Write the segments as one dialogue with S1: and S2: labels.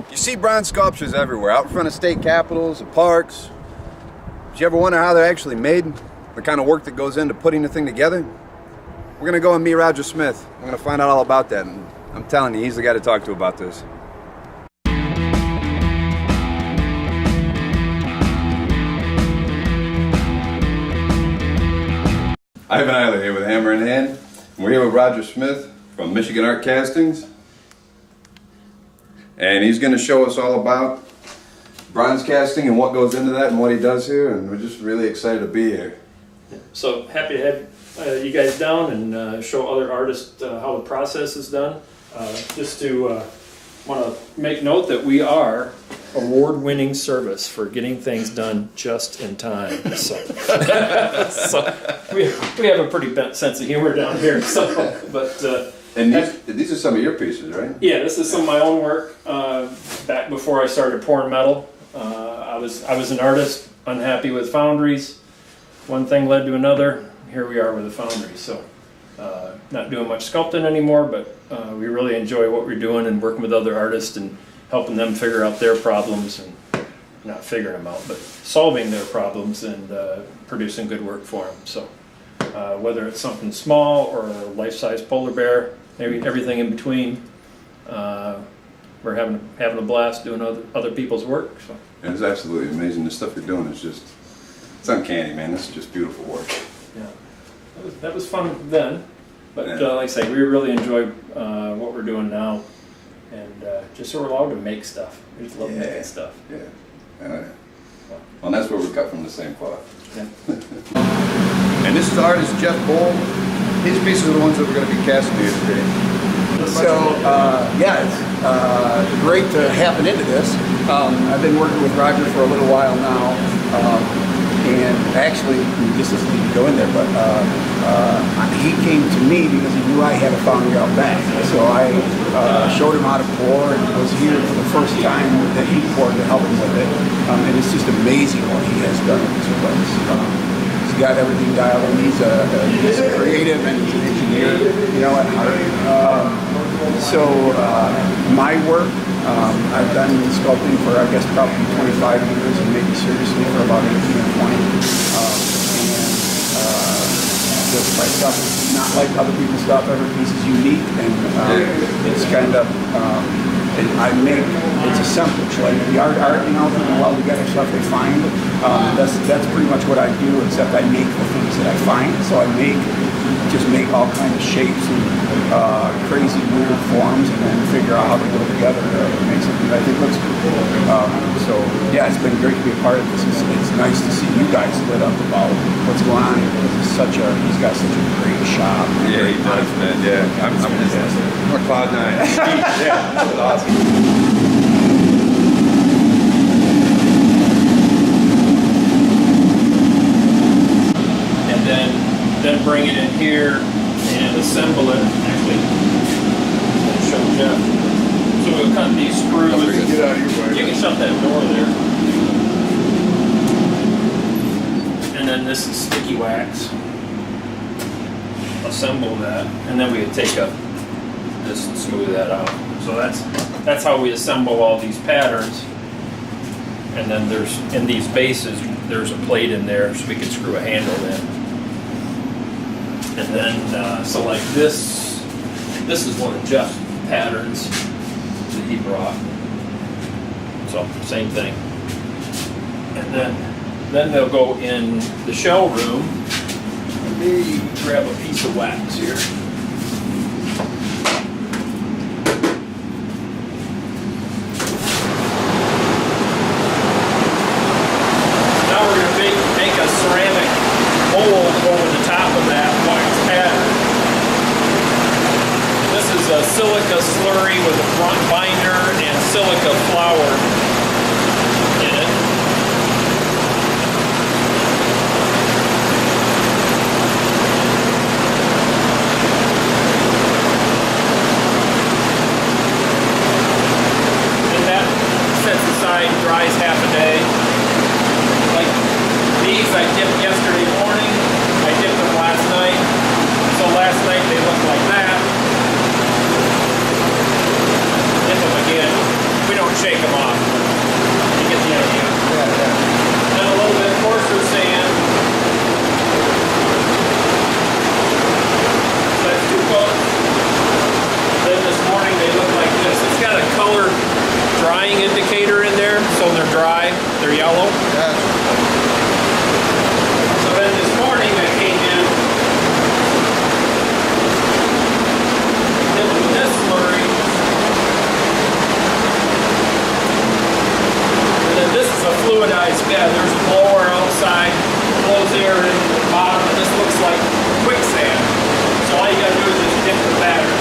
S1: You see bronze sculptures everywhere, out in front of state capitals, at parks. Did you ever wonder how they're actually made? The kind of work that goes into putting the thing together? We're gonna go and meet Roger Smith. We're gonna find out all about that, and I'm telling you, he's the guy to talk to about this. Ivan Eiler here with Hammer in Hand. And we're here with Roger Smith from Michigan Art Castings. And he's going to show us all about bronze casting and what goes into that and what he does here. And we're just really excited to be here.
S2: So happy to have you guys down and show other artists how the process is done. Just to want to make note that we are award-winning service for getting things done just in time. So, we have a pretty bent sense of humor down here. So, but
S1: and these are some of your pieces, right?
S2: Yeah, this is some of my own work. Back before I started pouring metal, I was an artist, unhappy with foundries. One thing led to another. Here we are with a foundry. So, not doing much sculpting anymore, but we really enjoy what we're doing and working with other artists and helping them figure out their problems, and not figuring them out, but solving their problems and producing good work for them. So whether it's something small or a life-size polar bear, maybe everything in between, we're having a blast doing other people's work. So.
S1: Yeah, it's absolutely amazing. The stuff you're doing is it's uncanny, man. This is just beautiful work.
S2: Yeah, that was fun then, but like I say, we really enjoy what we're doing now. And just so we're allowed to make stuff. We just love making stuff.
S1: Yeah. Well, and that's where we cut from the same cloth.
S2: Yeah.
S1: And this is the artist Jeff Bowl. His pieces are the ones that we're going to be casting here today.
S3: So, it's great to happen into this. I've been working with Roger for a little while now. And actually, this doesn't need to go in there, but he came to me because he knew I had a foundry out back. So I showed him how to pour and was here for the first time that he poured to help him with it. And it's just amazing what he has done at this place. He's got everything dialed in. He's a creative and he's an engineer, at heart. So my work, I've done sculpting for, I guess, probably 25 years, and maybe seriously for about 18 or 20. My stuff is not like other people's stuff. Every piece is unique, and it's kind of, it's assemblage. Like the art, people well together stuff they find. That's pretty much what I do, except I make the things that I find. So I just make all kinds of shapes and crazy weird forms, and then figure out how they go together to make something that I think looks cool. So yeah, it's been great to be a part of this. It's nice to see you guys lit up about what's going on here. He's got such a great shop.
S1: Yeah, he does, man. Yeah, I'm just cloud nine. Yeah, that was awesome.
S2: Then bring it in here and assemble it. Actually, I'll show Jeff. So we'll cut these screws.
S1: Get out of your way.
S2: You can shut that door there. And then this is sticky wax. Assemble that, and then we would take this and smooth that out. So that's how we assemble all these patterns. And then in these bases, there's a plate in there so we can screw a handle in. And then, so like this is one of Jeff's patterns that he brought. So, same thing. And then they'll go in the shell room. Let me grab a piece of wax here. Now we're going to make a ceramic mold over the top of that wax pattern. This is a silica slurry with a front binder and silica flour in it. And that sets aside, dries half a day. Like these I dipped yesterday morning, I dipped them last night, so last night they looked like that. shake them off. You get the idea. Then a little bit coarser sand. So that's 2 coats. Then this morning they look like this. It's got a color drying indicator in there, so when they're dry, they're yellow. So then this morning I came in, did this slurry, and then this is a fluidized bed. There's a blower outside, blows air into the bottom, and this looks like quicksand. So all you gotta do is just dip the batter.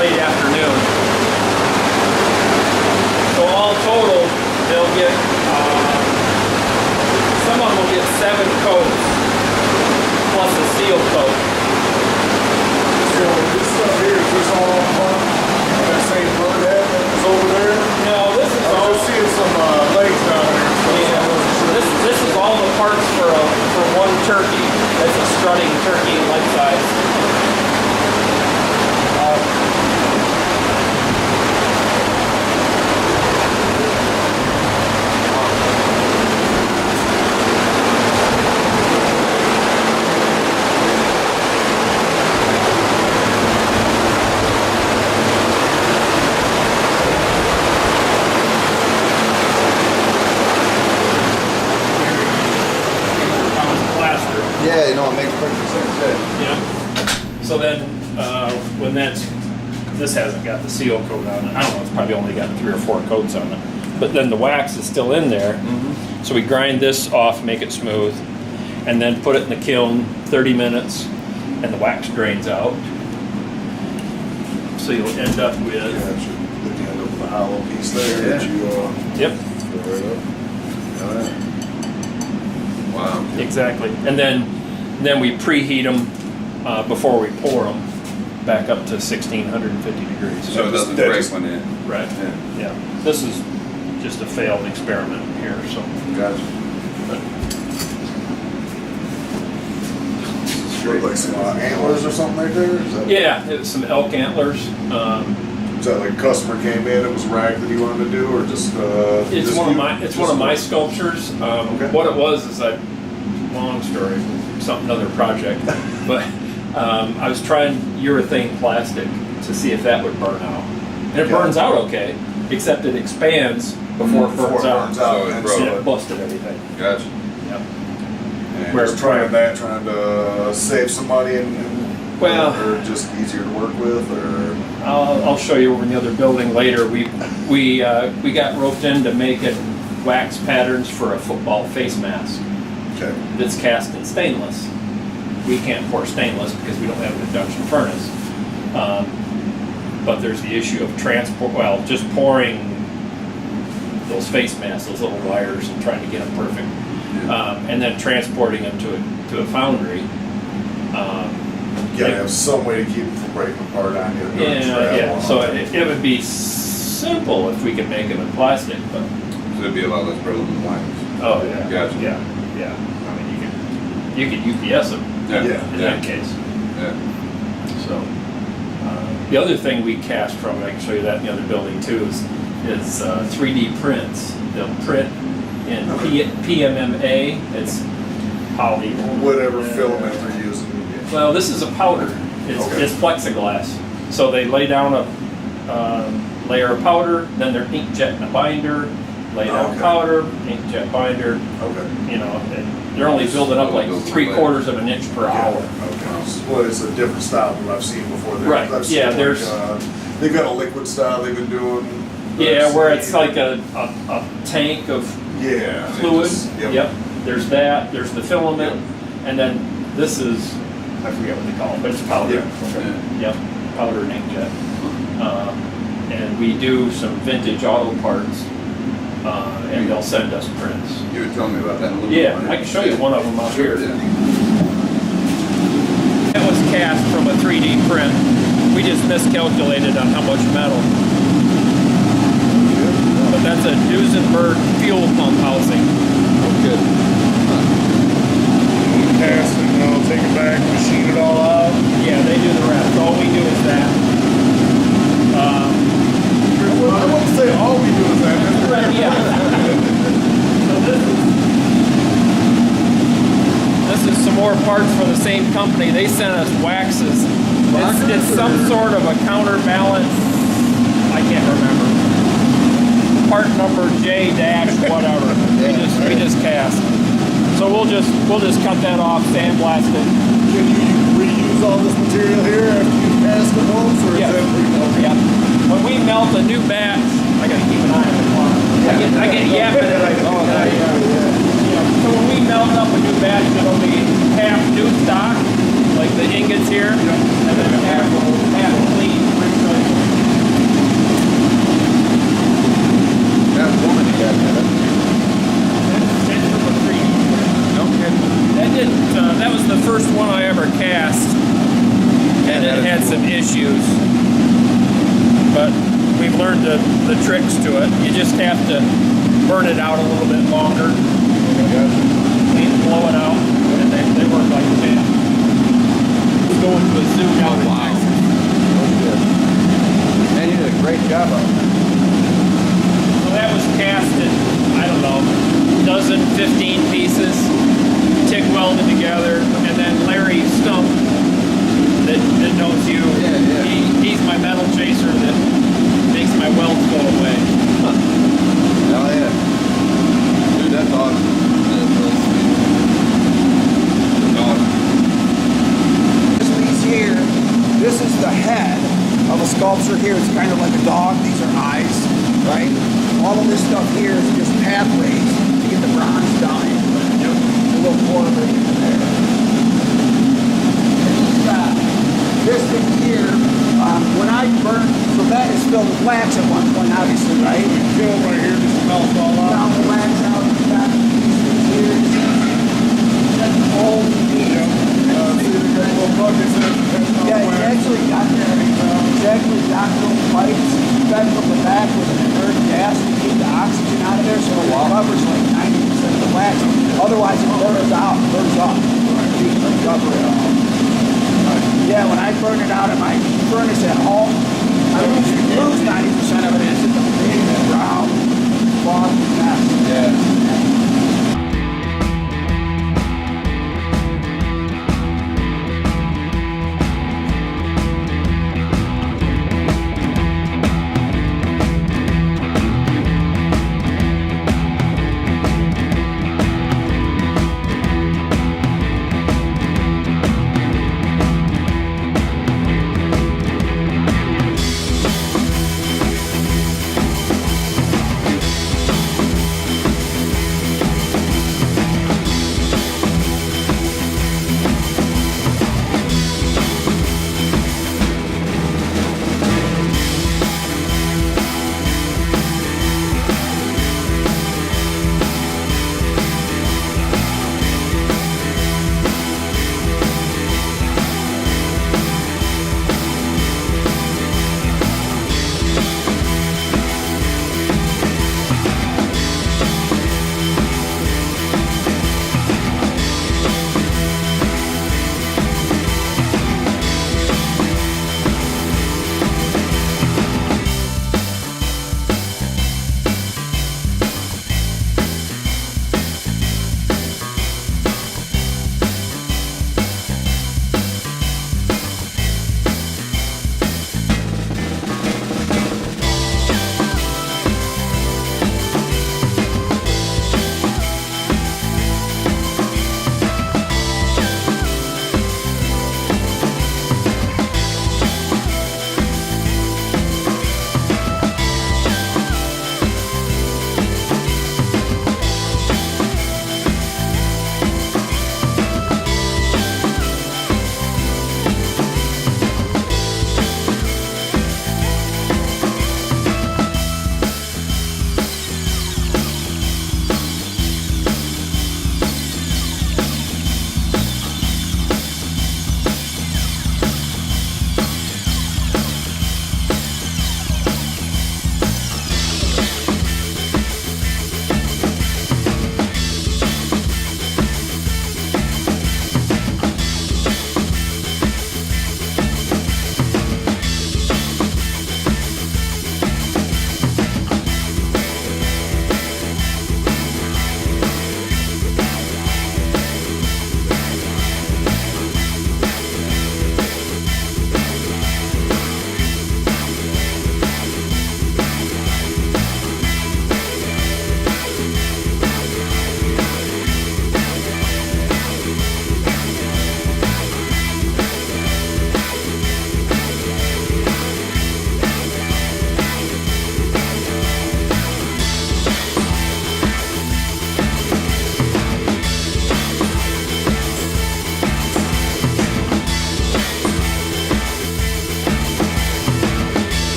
S2: Late afternoon. So all total, they'll get, some of them will get 7 coats plus a seal coat.
S4: So this stuff here, is this all on one? That same bird head that's over there?
S2: No, this is
S4: I
S2: all.
S4: was seeing some legs down there. So
S2: Yeah, this is all the parts for one turkey. That's a strutting turkey life size.
S1: Yeah, you know, it makes perfect sense.
S2: Yeah. So then, when this hasn't got the seal coat on it. I don't know, it's probably only got 3 or 4 coats on it. But then the wax is still in there. So we grind this off, make it smooth, and then put it in the kiln 30 minutes, and the wax drains out. So you'll end up with.
S4: Yeah, it should end up with a hollow piece there that you
S2: Yep.
S4: fill right up.
S1: Wow.
S2: Exactly. And then we preheat them before we pour them back up to 1650 degrees.
S1: So it doesn't break when it.
S2: Right. Yeah. This is just a failed experiment here. So.
S4: Gotcha. What, like some antlers or something right there? Is that,
S2: Yeah, it's some elk antlers.
S4: Is that like a customer came in, it was a rack that he wanted to do, or just?
S2: It's
S4: just
S2: one of
S4: you?
S2: my
S4: Just
S2: one of my sculptures.
S4: Okay.
S2: What it was is long story, another project, but I was trying urethane plastic to see if that would burn out, and it
S4: Okay.
S2: burns out okay, except it expands before it burns out.
S1: So it
S4: and
S1: broke.
S2: And
S4: so
S2: it busted everything.
S1: Gotcha.
S2: Yep.
S4: and
S2: We're
S4: just trying to save some money and
S2: Well-
S4: or just easier to work with, or
S2: I'll show you over in the other building later. We got roped into making wax patterns for a football face mask
S4: okay.
S2: that's cast in stainless. We can't pour stainless because we don't have an induction furnace. But there's the issue of transport. Well, just pouring those face masks, those little wires, and trying to get them perfect, and then transporting them to a foundry.
S4: You gotta have some way to keep it from breaking apart on you. during travel.
S2: Yeah. So it would be simple if we could make them in plastic, but
S1: So it'd be a lot less brittle than wax.
S2: oh yeah,
S1: Gotcha.
S2: yeah. I mean, you could UPS them
S1: Yeah.
S4: Yeah.
S2: in that case.
S1: Yeah.
S2: So the other thing we cast from, I can show you that in the other building too, is 3D prints. They'll print in PMMA. It's poly.
S4: Whatever filament they're using.
S2: Well, this is a powder.
S4: Okay.
S2: It's plexiglass. So they lay down a layer of powder, then they're inkjet in a binder, lay down
S4: Okay.
S2: powder, inkjet binder.
S4: Okay.
S2: You know, and they're only building up like 3/4 of an inch per hour.
S4: Okay. Well, it's a different style than I've seen before.
S2: Right.
S4: I've seen
S2: Yeah,
S4: like,
S2: there's-
S4: they've got a liquid style they've been doing.
S2: Yeah, where it's like a tank of
S4: Yeah.
S2: fluid.
S4: Just-
S2: Yep. There's that. There's the filament, and then this is, I forget what they call it, but it's powder.
S4: Yeah. Okay.
S2: Yep, powder and inkjet. And we do some vintage auto parts, and they'll send us prints.
S1: You were telling me about that in a little
S2: Yeah,
S1: bit.
S2: I can show you one of them out here.
S1: Yeah.
S2: That was cast from a 3D print. we just miscalculated on how much metal. But that's a Duesenberg fuel pump housing.
S1: Good.
S4: Cast it, take it back, machine it all out.
S2: Yeah, they do the rest. All we do is that.
S4: I wouldn't say all we do is that.
S2: Right, yeah. So this is some more parts from the same company. They sent us waxes. It's some sort of a counterbalance. I can't remember. Part number J dash whatever. We just cast. So we'll just cut that off, sandblast it.
S4: Can you reuse all this material here after you cast the bolts, or
S2: Yeah.
S4: is that pre-melted?
S2: Yeah. When we melt a new batch, I gotta keep an eye on the clock. I get yapping. So when we melt up a new batch, it'll be half new stock, like the ingots here, and then half clean.
S1: That woman you got there.
S2: That's from a tree.
S1: No kidding.
S2: That was the first one I ever cast, and it had some issues. But we've learned the tricks to it. You just have to burn it out a little bit longer. Blow it out, and they work like that. Going to a zoo down in Texas.
S1: Man, you did a great job on it.
S2: So that was cast in, I don't know, dozen, 15 pieces, TIG welded together, and then Larry Stump, that knows you, he's my metal chaser that makes my welds go away.
S1: Hell yeah. Dude, that's awesome. That's really sweet. That's awesome.
S3: This piece here, this is the head of a sculpture here. It's kind of like a dog. These are eyes, right? All of this stuff here is just pathways to get the bronze down into it. A little core of it into there. And he's got this thing here. When I burn, so that is filled with wax at one point, obviously, right?
S4: Kill right here, just melt all out.
S3: Down the wax out, you've got these things here. That's all you need.
S4: See the great little buckets that have
S3: Yeah, he actually got there. He's actually got little pipes fed from the back with an inert gas to keep the oxygen out of there, so it recovers like 90% of the wax. Otherwise, it burns out, burns off. Keep the recovery off. Yeah, when I burn it out at my furnace at home, I lose 90% of it. It's just a big brown, foggy mess.
S1: Yeah.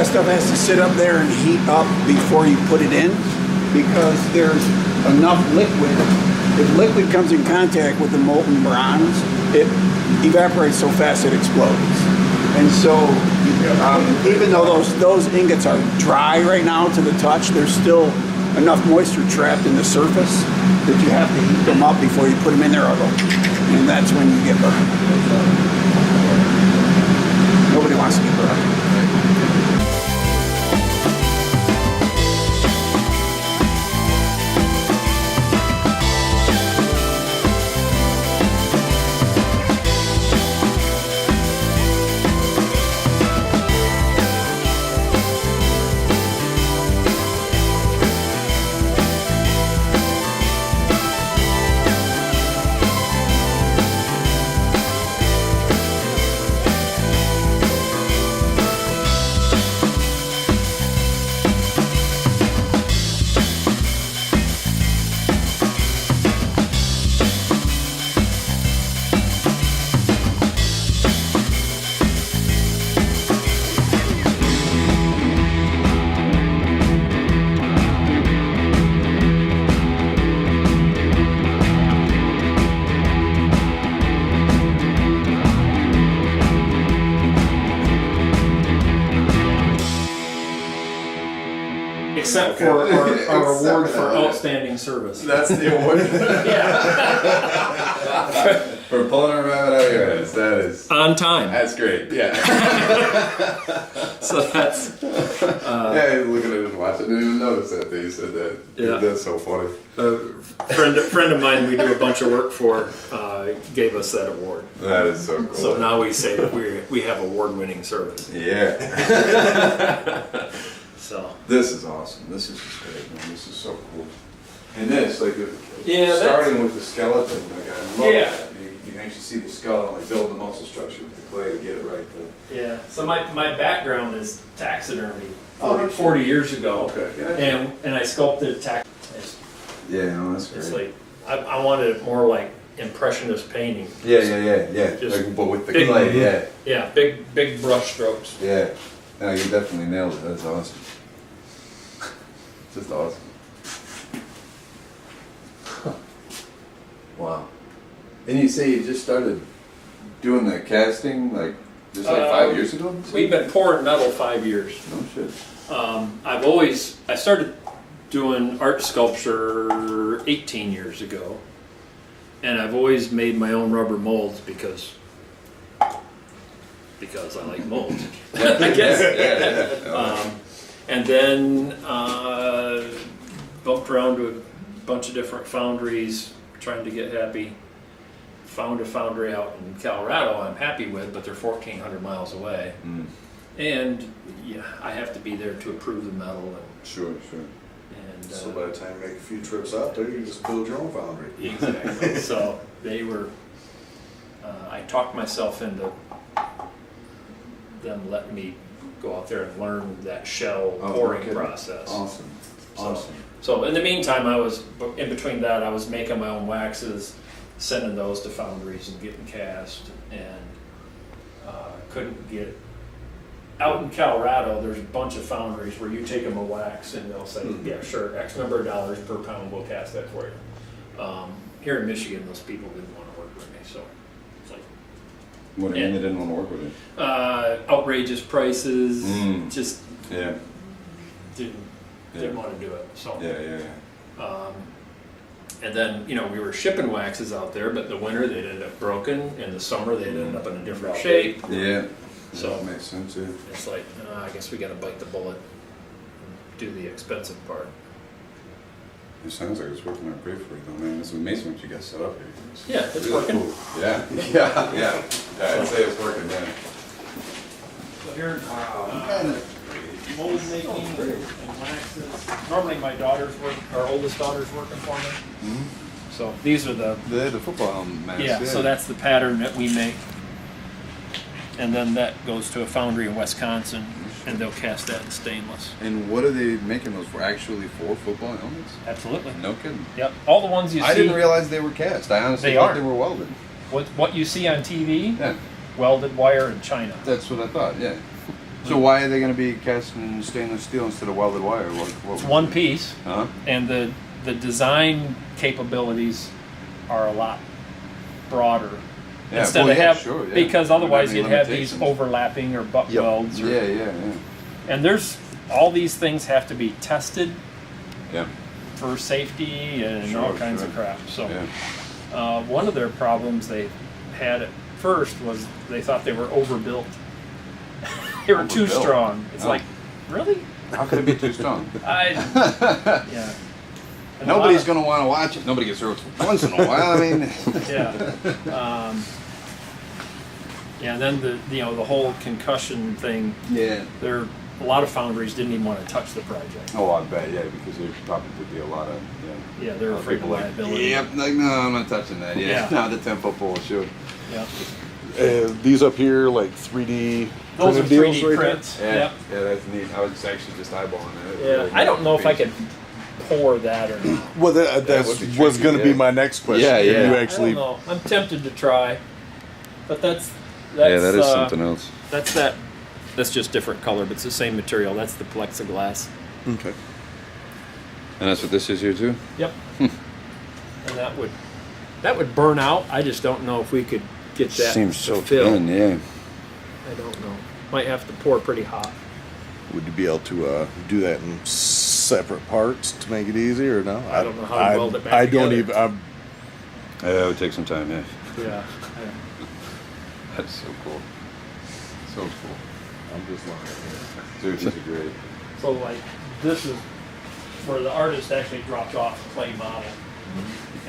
S3: stuff has to sit up there and heat up before you put it in, because there's enough liquid. If liquid comes in contact with the molten bronze, it evaporates so fast it explodes. And so, even though those ingots are dry right now to the touch, there's still enough moisture trapped in the surface that you have to heat them up before you put them in there, and that's when you get burned. Nobody wants to get burned.
S2: Except for our award for outstanding service.
S1: That's the award.
S2: Yeah.
S1: For pulling a rabbit out of your ass. That is.
S2: On time.
S1: That's great. Yeah.
S2: So that's.
S1: Yeah, he's looking at it and watching. I didn't even notice that you said that.
S2: Yeah.
S1: That's so funny.
S2: A friend of mine we do a bunch of work for gave us that award.
S1: That is so cool.
S2: So now we say that we have award-winning service.
S1: Yeah.
S2: So
S1: This is awesome. This is just great, man. This is so cool. And this, like,
S2: Yeah,
S1: starting with the skeleton, like, I love
S2: Yeah.
S1: that. You can actually see the skull and like build the muscle structure with the clay to get it right.
S2: yeah. So my background is taxidermy.
S1: Oh,
S2: 40 years ago.
S1: Okay.
S2: And I sculpted
S1: Yeah, no, that's great.
S2: It's like I wanted it more like impressionist painting.
S1: Yeah.
S2: Just
S1: Like, but with the
S2: big-
S1: clay, yeah.
S2: Yeah, big brush strokes.
S1: Yeah. No, you definitely nailed it. That's awesome. Just awesome. Wow. And you say you just started doing the casting like just like 5 years ago?
S2: We've been pouring metal 5 years.
S1: No shit.
S2: I started doing art sculpture 18 years ago, and I've always made my own rubber molds because I like molds. I guess.
S1: Yeah.
S2: And then bumped around to a bunch of different foundries, trying to get happy. Found a foundry out in Colorado I'm happy with, but they're 1,400 miles away.
S1: Mm.
S2: And yeah, I have to be there to approve the metal. And,
S1: Sure.
S2: and
S4: So by the time you make a few trips out there, you just build your own foundry.
S2: exactly. So they were. I talked myself into them letting me go out there and learn that shell pouring
S1: okay.
S2: process.
S1: Awesome. Awesome.
S2: So in the meantime, in between that, I was making my own waxes, sending those to foundries and getting cast, and couldn't get. Out in Colorado, there's a bunch of foundries where you take them a wax and they'll say, yeah, sure, X number of dollars per pound, we'll cast that for you. Here in Michigan, those people didn't want to work with me, so it's like
S1: What do you mean they didn't want to work with it?
S2: outrageous prices, just
S1: Yeah.
S2: didn't want to do it. So
S1: Yeah.
S2: and then we were shipping waxes out there, but the winter they'd end up broken, in the summer they'd end up in a different shape.
S1: Yeah.
S2: So
S1: that makes sense, yeah.
S2: it's like, I guess we got to bite the bullet and do the expensive part.
S1: It sounds like it's working out great for you, though, man. It's amazing what you got set up here.
S2: Yeah, it's
S1: really
S2: working.
S1: Cool. Yeah. Yeah. I'd say it's working, man.
S2: So here, mold making and waxes. Normally my our oldest daughter's working for me.
S1: Mm-hmm.
S2: So these are the
S1: football mask.
S2: yeah. So that's the pattern that we make, and then that goes to a foundry in Wisconsin, and they'll cast that in stainless.
S1: And what are they making those for? Actually, for football helmets?
S2: Absolutely.
S1: No kidding.
S2: Yep. All the ones you see.
S1: I didn't realize they were cast. I honestly
S2: They
S1: thought
S2: are.
S1: they were welded.
S2: What you see on TV,
S1: Yeah,
S2: welded wire in China.
S1: that's what I thought. Yeah. So why are they going to be cast in stainless steel instead of welded wire?
S2: It's one piece,
S1: Huh?
S2: and the design capabilities are a lot broader.
S1: Yeah,
S2: Instead
S1: well,
S2: of
S1: yeah,
S2: have,
S1: sure, yeah.
S2: because
S1: You don't
S2: otherwise
S1: have
S2: you'd
S1: any
S2: have these
S1: limitations.
S2: overlapping or butt
S3: Yep.
S2: welds. Or,
S1: Yeah.
S2: And there's all these things have to be tested
S1: Yeah.
S2: for safety and all
S1: Sure,
S2: kinds
S1: sure.
S2: of crap. So
S1: Yeah.
S2: one of their problems they had at first was they thought they were overbuilt. They were too
S1: Overbuilt?
S2: strong. It's
S1: Oh.
S2: like, really?
S1: How could it be too strong?
S2: Yeah. And a lot
S1: Nobody's
S2: of-
S1: going to want to watch it. Nobody gets hurt once in a while. I mean,
S2: Yeah. Yeah, and then the whole concussion thing.
S1: yeah.
S2: A lot of foundries didn't even want to touch the project.
S1: Oh, I bet, yeah, because there'd probably be a lot of,
S2: Yeah, they're
S1: lot
S2: afraid of
S1: people like,
S2: liability.
S1: Yep, like, no, I'm not touching that. Yeah,
S2: Yeah.
S1: no, the 10-foot pole, sure.
S2: Yeah.
S5: These up here, like 3D
S2: Those are
S5: printed deals
S2: 3D
S5: right there?
S2: prints.
S1: Yeah,
S2: Yep.
S1: yeah, that's neat. I was actually just eyeballing that.
S2: Yeah. I don't know if I could pour that or not.
S5: Well, that
S1: would be tricky,
S5: was going to be
S1: yeah.
S5: my next question.
S1: Yeah,
S5: Can
S1: yeah.
S5: You
S2: I
S5: actually,
S2: don't know. I'm tempted to try, but that's
S1: Yeah, that is something else.
S2: That's just different color, but it's the same material. That's the plexiglass.
S5: okay.
S1: And that's what this is here, too?
S2: Yep. And that would burn out. I just don't know if we could get that
S1: Seems
S2: to
S1: so
S2: fill.
S1: thin, yeah.
S2: I don't know. Might have to pour pretty hot.
S5: Would you be able to do that in separate parts to make it easy, or no?
S2: I don't know how to weld it back
S5: I don't
S2: together.
S5: even.
S1: Yeah, it would take some time, yeah.
S2: Yeah.
S1: That's so cool. So cool.
S5: I'm just lying.
S1: Dude, these are great.
S2: So like this is where the artist actually dropped off a clay model,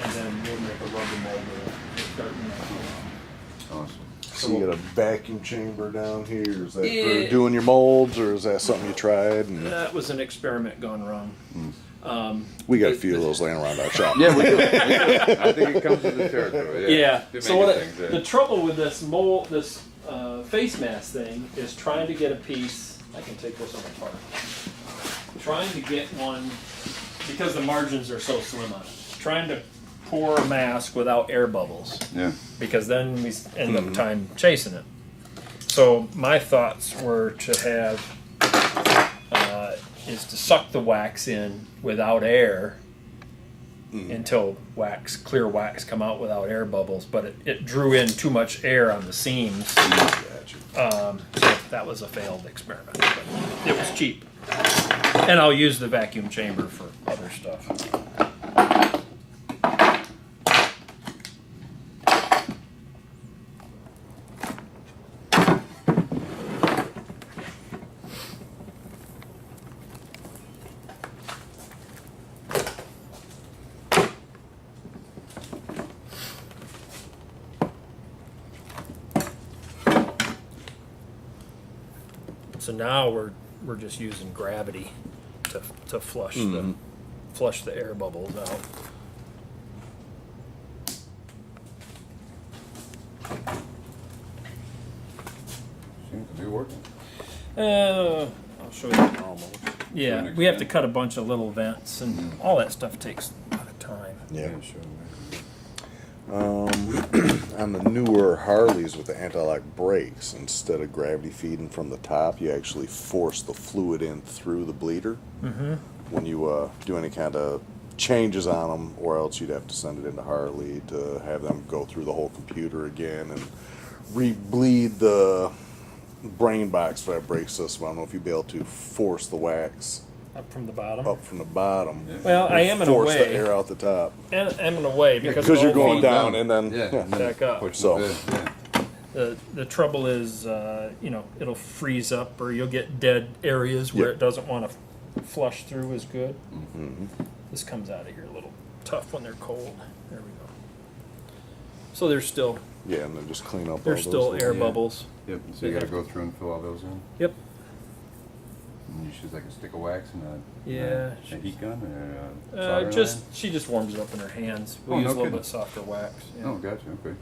S2: and then we'll make a rubber mold of it. We're starting that.
S1: Awesome.
S5: So you got a vacuum chamber down here. Is that
S2: Yeah.
S5: for doing your molds, or is that something you tried? And
S2: That was an experiment gone wrong.
S5: we got a few of those laying around our shop.
S1: Yeah, we do. I think it comes with the territory.
S2: Yeah.
S1: You're
S2: So
S1: making
S2: what
S1: things, yeah.
S2: the trouble with this mold, this face mask thing, is trying to get a piece. I can take this one apart. Trying to get one because the margins are so slim on it. Trying to pour a mask without air bubbles,
S1: Yeah.
S2: because then we end up time chasing it. So my thoughts were to have is to suck the wax in without air until clear wax come out without air bubbles, but it drew in too much air on the seams. So that was a failed experiment, but it was cheap. And I'll use the vacuum chamber for other stuff. So now we're just using gravity to flush the air bubbles out.
S1: Seems to be working.
S2: I'll show you.
S5: Almost.
S2: Yeah, we have to cut a bunch of little vents, and all that stuff takes a lot of time.
S5: Yeah.
S1: sure.
S5: On the newer Harleys with the anti-lock brakes, instead of gravity feeding from the top, you actually force the fluid in through the bleeder when you do any kind of changes on them, or else you'd have to send it into Harley to have them go through the whole computer again and re-bleed the brain box for that brake system. I don't know if you'd be able to force the wax
S2: Up from the bottom.
S5: up from the bottom.
S2: Well, I am in a
S5: Force the
S2: way.
S5: air out the top.
S2: And I'm in a way because
S5: Because you're
S2: it'll
S5: going
S2: feed-
S5: down and then
S1: Yeah.
S5: yeah.
S1: and then
S2: Back up.
S1: push
S5: So-
S1: the bed, yeah.
S2: The trouble is, it'll freeze up, or you'll get dead areas where
S5: Yep.
S2: it doesn't want to flush through as good. This comes out of here a little tough when they're cold. There we go. So there's still
S5: Yeah, and then just clean up.
S2: there's
S5: all
S2: still
S5: those
S2: air
S1: Yeah.
S2: bubbles.
S1: Yep, so you gotta go through and fill all those in.
S2: Yep.
S1: And you use like a stick of wax and
S2: Yeah.
S1: a heat gun or a soldering iron?
S2: She just warms it up in her hands. We
S1: Oh,
S2: use
S1: no
S2: a little
S1: kidding.
S2: bit softer wax. Yeah.
S1: Oh, gotcha, okay.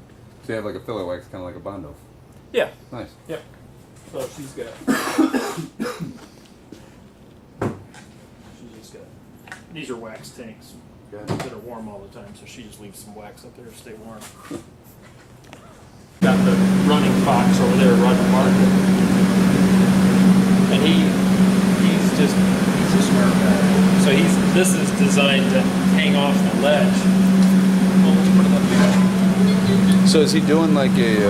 S1: So you have like a filler wax, kinda like a Bondo.
S2: Yeah.
S1: Nice.
S2: Yep. So she's got. She's just got. These are wax tanks
S1: Got
S2: that are warm all the time, so she just leaves some wax up there to stay warm. Got the running fox over there running market. He's a smart guy. So this is designed to hang off the ledge. Well, let's put it up here.
S1: So is he doing like a,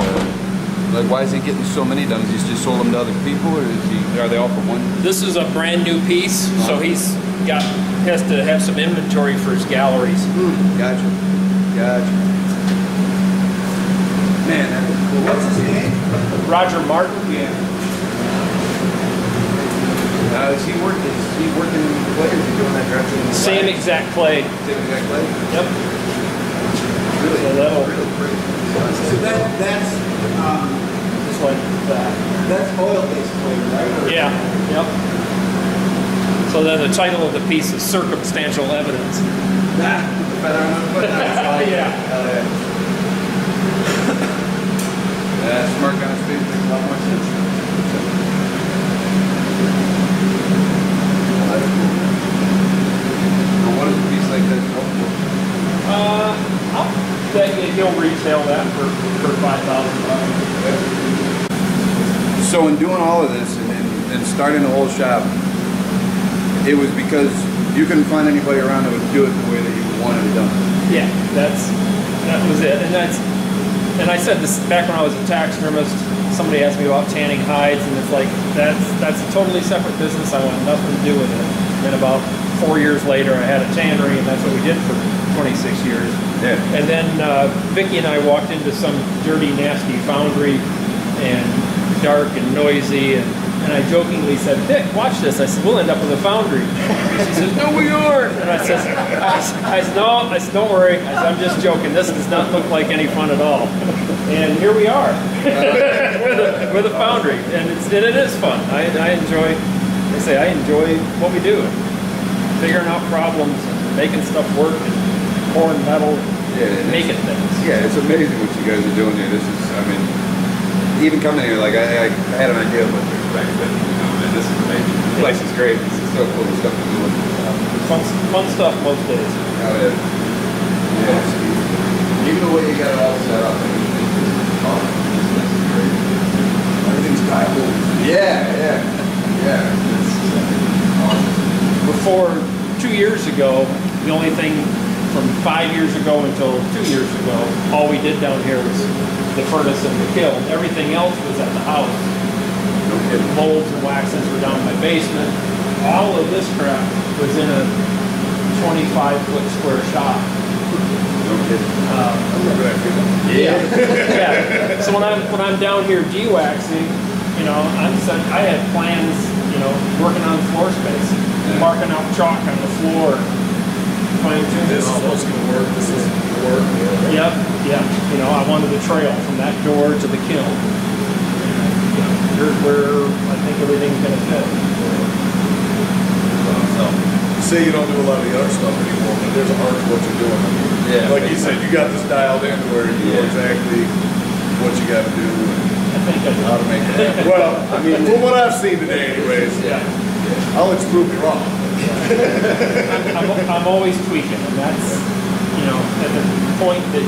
S1: like why is he getting so many done? Is he just sold them to other people, or are they all for one?
S2: This is a brand new piece, so has to have some inventory for his galleries.
S1: Gotcha. Man, that is cool. What's his name?
S2: Roger Martin.
S1: Yeah. Is he working in the clay, or is he doing that directly in the
S2: Same
S1: wax?
S2: exact clay.
S1: Same exact clay?
S2: Yep.
S1: Really,
S2: So that'll-
S1: really pretty.
S3: So that's
S2: Just like that.
S3: that's oil-based clay, right? Or-
S2: Yeah. Yep. So then the title of the piece is Circumstantial Evidence.
S1: Nah, the feather on the foot.
S2: Yeah.
S1: Yeah, smart kind of space makes a lot more sense. Well, that's cool. Now, what is a piece like that sell for?
S2: I'll bet you he'll retail that for $5,000.
S1: So in doing all of this and starting the whole shop, it was because you couldn't find anybody around that would do it the way that you wanted it done.
S2: Yeah, that was it. And I said this back when I was a taxidermist. Somebody asked me about tanning hides, and it's like that's a totally separate business. I want nothing to do with it. And about 4 years later, I had a tannery, and that's what we did for 26 years.
S1: Yeah.
S2: And then Vicki and I walked into some dirty, nasty foundry, and dark and noisy, and I jokingly said, "Vic, watch this." I said, "We'll end up with a foundry." She says, "No, we aren't." And I said, "No." I said, "Don't worry." I said, "I'm just joking. This does not look like any fun at all." And here we are with a foundry, and it is fun. I enjoy. I enjoy what we do, figuring out problems, making stuff work, and pouring metal, making things.
S1: Yeah, it's amazing what you guys are doing here. This is, I mean, even coming here, like I had an idea of what to expect, but man, this is amazing. The place is great. This is so cool. The stuff you're doing.
S2: Fun stuff most days.
S1: Oh, yeah. Yeah. Even the way you got it all set up, it's awesome. This is great.
S3: Everything's dialed.
S1: Yeah. It's awesome.
S2: Before 2 years ago, the only thing from 5 years ago until 2 years ago, all we did down here was the furnace and the kiln. Everything else was at the house.
S1: No kidding.
S2: Molds and waxes were down in my basement. All of this crap was in a 25-foot square shop.
S1: No kidding.
S4: I remember that feeling.
S2: Yeah. So when I'm down here de-waxing, I had plans, working on floor space, marking out chalk on the floor, fine-tuning
S4: This is
S2: all
S4: what's
S2: this.
S4: going to work. This is going to work.
S2: Yep. I wanted the trail from that door to the kiln. Here's where I think everything's going to fit. So,
S4: Say you don't do a lot of the other stuff anymore, but there's an art to what you're doing.
S1: Yeah.
S4: Like you said, you got this dialed in to where you know exactly what you got to do and
S2: I think I
S4: how to make it happen. Well, I mean, from what I've seen today, anyways,
S2: Yeah.
S4: I'll let you prove me wrong.
S2: I'm always tweaking, and that's, at the point that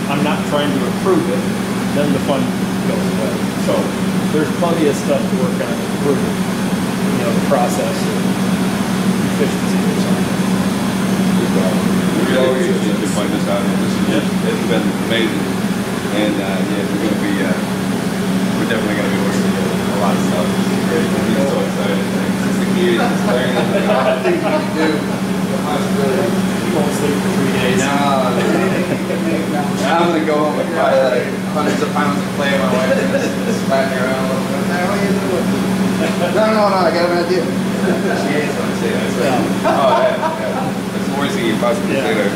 S2: I'm not trying to improve it, then the fun goes away. So there's plenty of stuff to work on to improve, the process and efficiency or something.
S6: We always used to find this out, and this is just, it's been amazing. And we're definitely going to be working with a lot of stuff. This is great. He's so excited. It's the key, it's just learning.
S1: I think you can do the possibility.
S2: You won't sleep for 3 days.
S1: Now I'm gonna go home and buy like hundreds of pounds of clay. My wife is slacking around a little bit. Hey, what are you doing? No, I got an idea.
S6: She hates when I say that. So, oh, yeah. It's the worst thing you possibly say there.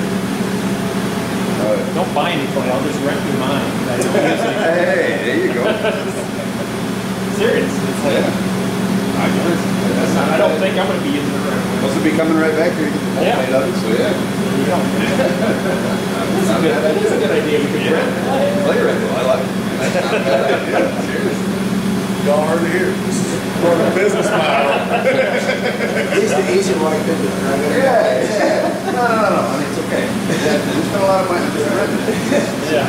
S2: Don't buy any clay, I'll just rent you mine. I don't use any.
S1: Hey, there you go.
S2: Serious. It's like, I don't think I'm going to be using it right away.
S1: Must be coming right back here to get the whole
S2: Yeah.
S1: plate of it. So yeah,
S2: You don't. That is a good idea. We could rent clay.
S1: play rental. I like it. That's not a bad idea. Seriously.
S4: Y'all heard it here. This is part of the business model.
S3: He's the easy right business, right?
S1: Yeah. No. I mean, it's okay. Yeah, we spent a lot of money on just renting it.
S2: Yeah.